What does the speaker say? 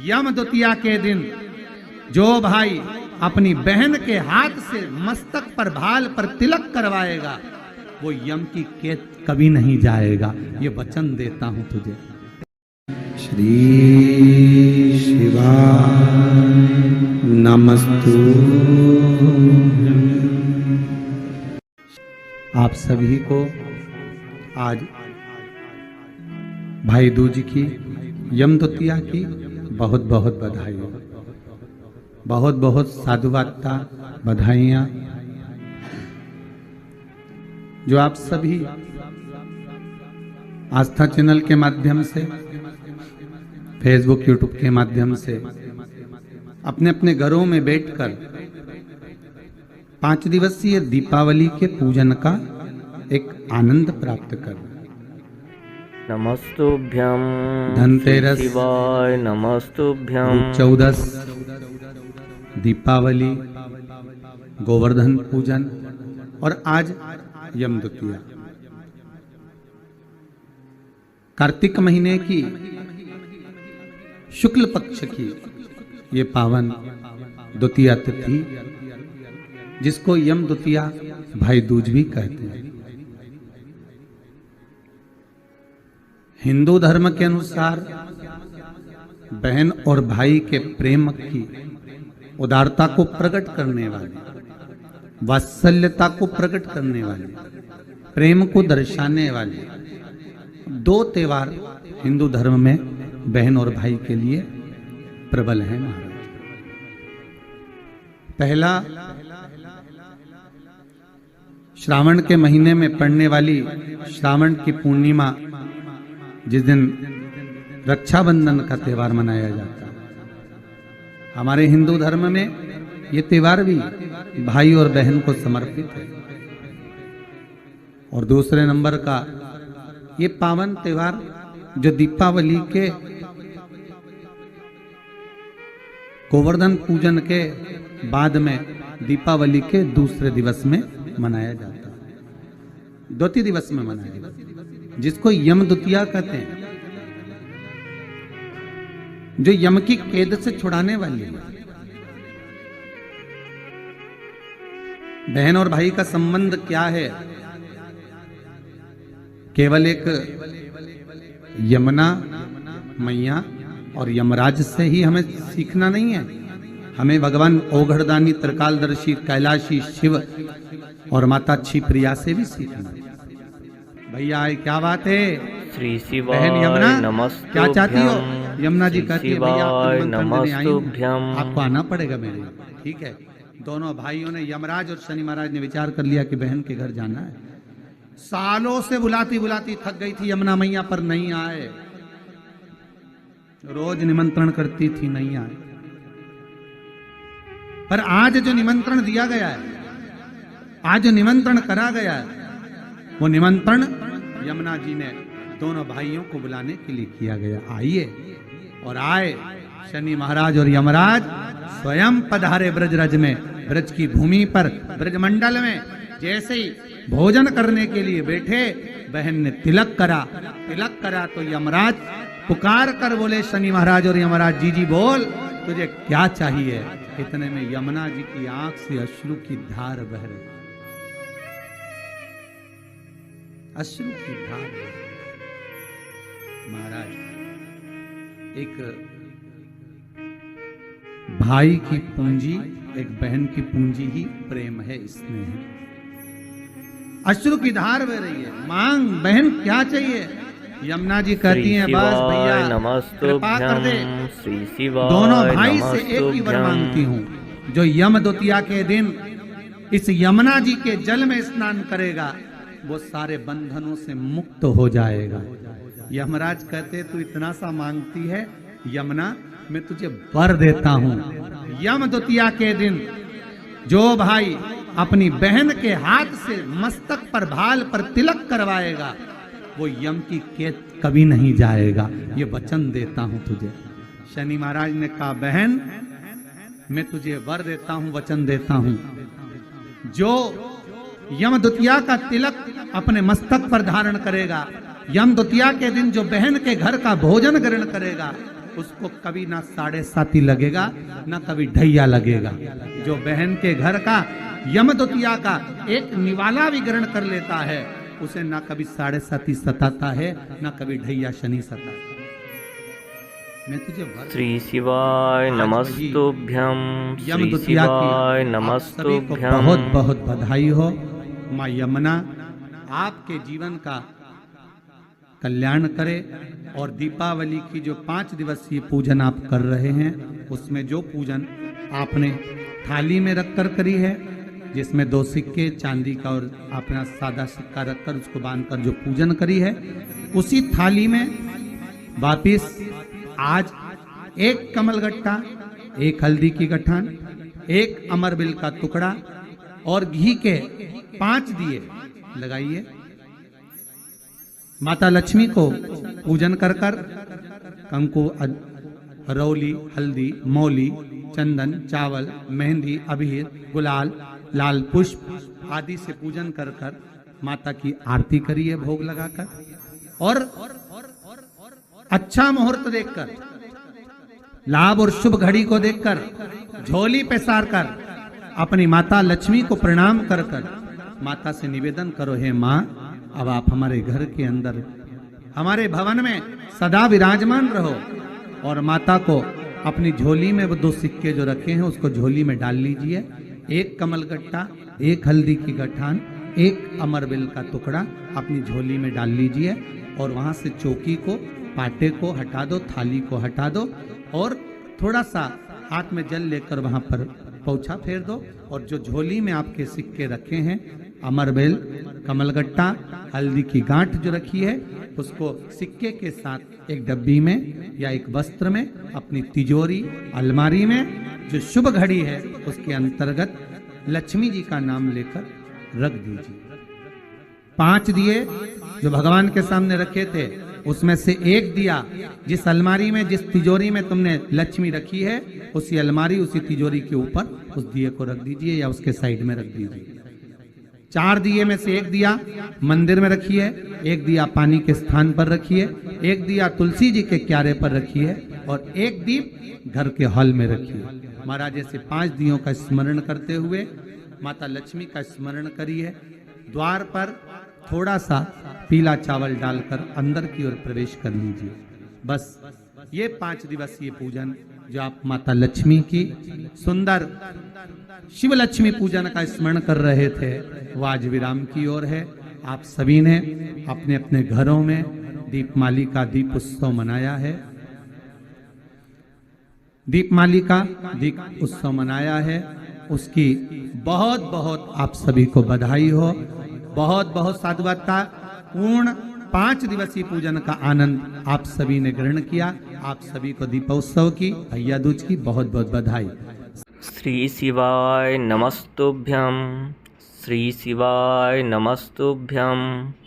यम द्वितीया के दिन जो भाई अपनी बहन के हाथ से मस्तक पर भाल पर तिलक करवाएगा वो यम की कैद कभी नहीं जाएगा, ये वचन देता हूं तुझे। श्री शिवा नमस्तु। आप सभी को आज भाई दूज की यम द्वितीया की बहुत बहुत बधाई, बहुत बहुत साधुवादता बधाइयाँ जो आप सभी आस्था चैनल के माध्यम से, फेसबुक यूट्यूब के माध्यम से अपने अपने घरों में बैठकर 5 दिवसीय दीपावली के पूजन का एक आनंद प्राप्त कर। नमस्तुभ्यं धनतेरस, शिवाय नमस्तुभ्यं, चौदस, दीपावली, गोवर्धन पूजन और आज यम द्वितीया। कार्तिक महीने की शुक्ल पक्ष की ये पावन द्वितीया तिथि जिसको यम द्वितीया भाई दूज भी कहते हैं। हिंदू धर्म के अनुसार बहन और भाई के प्रेम की उदारता को प्रकट करने वाले, वात्सल्यता को प्रकट करने वाले, प्रेम को दर्शाने वाले 2 त्योहार हिंदू धर्म में बहन और भाई के लिए प्रबल है महाराज। पहला श्रावण के महीने में पड़ने वाली श्रावण की पूर्णिमा जिस दिन रक्षाबंधन का त्योहार मनाया जाता है। हमारे हिंदू धर्म में ये त्योहार भी भाई और बहन को समर्पित है। और दूसरे नंबर का ये पावन त्योहार जो दीपावली के गोवर्धन पूजन के बाद में दीपावली के दूसरे दिवस में मनाया जाता है, द्वितीय दिवस में मनाया जाता है, जिसको यम द्वितीया कहते हैं, जो यम की कैद से छुड़ाने वाली है। बहन और भाई का संबंध क्या है? केवल एक यमुना मैया और यमराज से ही हमें सीखना नहीं है, हमें भगवान ओघड़दानी, त्रिकालदर्शी, कैलाशी शिव और माता क्षिप्रिया से भी सीखना है। भैया क्या बात है? श्री शिवाय बहन यमुना नमस्तुभ्यं, क्या चाहती हो? यमुना जी कहती है भैया नमस्तुभ्यं, आपको आना पड़ेगा मेरे, ठीक है। दोनों भाइयों ने, यमराज और शनि महाराज ने विचार कर लिया कि बहन के घर जाना है। सालों से बुलाती बुलाती थक गई थी यमुना मैया, पर नहीं आए। रोज निमंत्रण करती थी, नहीं आए। पर आज जो निमंत्रण दिया गया है, आज जो निमंत्रण करा गया है, वो निमंत्रण यमुना जी ने दोनों भाइयों को बुलाने के लिए किया गया। आइए। और आए शनि महाराज और यमराज स्वयं पधारे ब्रजरज में, ब्रज की भूमि पर, ब्रजमंडल में। जैसे ही भोजन करने के लिए बैठे, बहन ने तिलक करा। तिलक करा तो यमराज पुकार कर बोले, शनि महाराज और यमराज, जी जी बोल, तुझे क्या चाहिए? इतने में यमुना जी की आंख से अश्रु की धार बह रही, अश्रु की धार। महाराज, एक भाई की पूंजी, एक बहन की पूंजी ही प्रेम है, स्नेह है। अश्रु की धार बह रही है। मांग बहन क्या चाहिए? यमुना जी कहती हैं, बस भैया कृपा कर दे। दोनों भाई से एक ही वर मांगती हूँ, जो यम द्वितीया के दिन इस यमुना जी के जल में स्नान करेगा वो सारे बंधनों से मुक्त हो जाएगा। यमराज कहते, तू इतना सा मांगती है यमुना, मैं तुझे वर देता हूं। यम द्वितीया के दिन जो भाई अपनी बहन के हाथ से मस्तक पर भाल पर तिलक करवाएगा वो यम की कैद कभी नहीं जाएगा, ये वचन देता हूं तुझे। शनि महाराज ने कहा, बहन मैं तुझे वर देता हूं, वचन देता हूं, जो यम द्वितीया का तिलक अपने मस्तक पर धारण करेगा, यम द्वितीया के दिन जो बहन के घर का भोजन ग्रहण करेगा, उसको कभी ना 7.5 लगेगा ना कभी ढैया लगेगा। जो बहन के घर का यम द्वितीया का एक निवाला भी ग्रहण कर लेता है, उसे ना कभी 7.5 सताता है ना कभी ढैया शनि सताता है। मैं तुझे श्री शिवाय नमस्तुभ्यं। यम श्री द्वितीया शिवाय की आप सभी को नमस्तुभ्यं। बहुत बहुत बधाई हो। माँ यमुना आपके जीवन का कल्याण करे और दीपावली की जो 5 दिवसीय पूजन आप कर रहे हैं, उसमें जो पूजन आपने थाली में रखकर करी है, जिसमें 2 सिक्के चांदी का और अपना सादा सिक्का रखकर उसको बांधकर जो पूजन करी है, उसी थाली में वापिस आज 1 कमलगट्टा, 1 हल्दी की गठान, 1 अमरबिल का टुकड़ा और घी के 5 दिए लगाइए। माता लक्ष्मी को पूजन कर कर कंकु, रौली, हल्दी, मौली, चंदन, चावल, मेहंदी, अबीर, गुलाल, लाल पुष्प आदि से पूजन कर कर माता की आरती करिए भोग लगाकर। और अच्छा मुहूर्त देखकर, लाभ और शुभ घड़ी को देखकर झोली पे सार कर अपनी माता लक्ष्मी को प्रणाम कर कर माता से निवेदन करो, हे माँ अब आप हमारे घर के अंदर हमारे भवन में सदा विराजमान रहो। और माता को अपनी झोली में वो 2 सिक्के जो रखे हैं उसको झोली में डाल लीजिए। 1 कमलगट्टा, 1 हल्दी की गठान, 1 अमरबिल का टुकड़ा अपनी झोली में डाल लीजिए और वहां से चौकी को, पाटे को हटा दो, थाली को हटा दो और थोड़ा सा हाथ में जल लेकर वहां पर पोछा फेर दो। और जो झोली में आपके सिक्के रखे हैं, अमरबेल, कमलगट्टा, हल्दी की गांठ जो रखी है, उसको सिक्के के साथ एक डब्बी में या एक वस्त्र में अपनी तिजोरी, अलमारी में जो शुभ घड़ी है उसके अंतर्गत लक्ष्मी जी का नाम लेकर रख दीजिए। 5 दिए जो भगवान के सामने रखे थे, उसमें से 1 दिया जिस अलमारी में, जिस तिजोरी में तुमने लक्ष्मी रखी है, उसी अलमारी, उसी तिजोरी के ऊपर उस दिए को रख दीजिए या उसके साइड में रख दीजिए। 4 दिए में से 1 दिया मंदिर में रखिए, 1 दिया पानी के स्थान पर रखिए, 1 दिया तुलसी जी के क्यारे पर रखिए और 1 दीप घर के हॉल में रखिए। महाराज ऐसे 5 दियों का स्मरण करते हुए माता लक्ष्मी का स्मरण करिए। द्वार पर थोड़ा सा पीला चावल डालकर अंदर की ओर प्रवेश कर लीजिए। बस ये 5 दिवसीय पूजन जो आप माता लक्ष्मी की सुंदर शिव लक्ष्मी पूजन का स्मरण कर रहे थे, वो आज विराम की ओर है। आप सभी ने अपने अपने घरों में दीपमाली का दीप उत्सव मनाया है, दीपमाली का दीप उत्सव मनाया है। उसकी बहुत बहुत आप सभी को बधाई हो। बहुत बहुत साधुवाता पूर्ण 5 दिवसीय पूजन का आनंद आप सभी ने ग्रहण किया। आप सभी को दीपोत्सव की, भैया दूज की बहुत बहुत बधाई। श्री शिवाय नमस्तुभ्यं। श्री शिवाय नमस्तुभ्यं।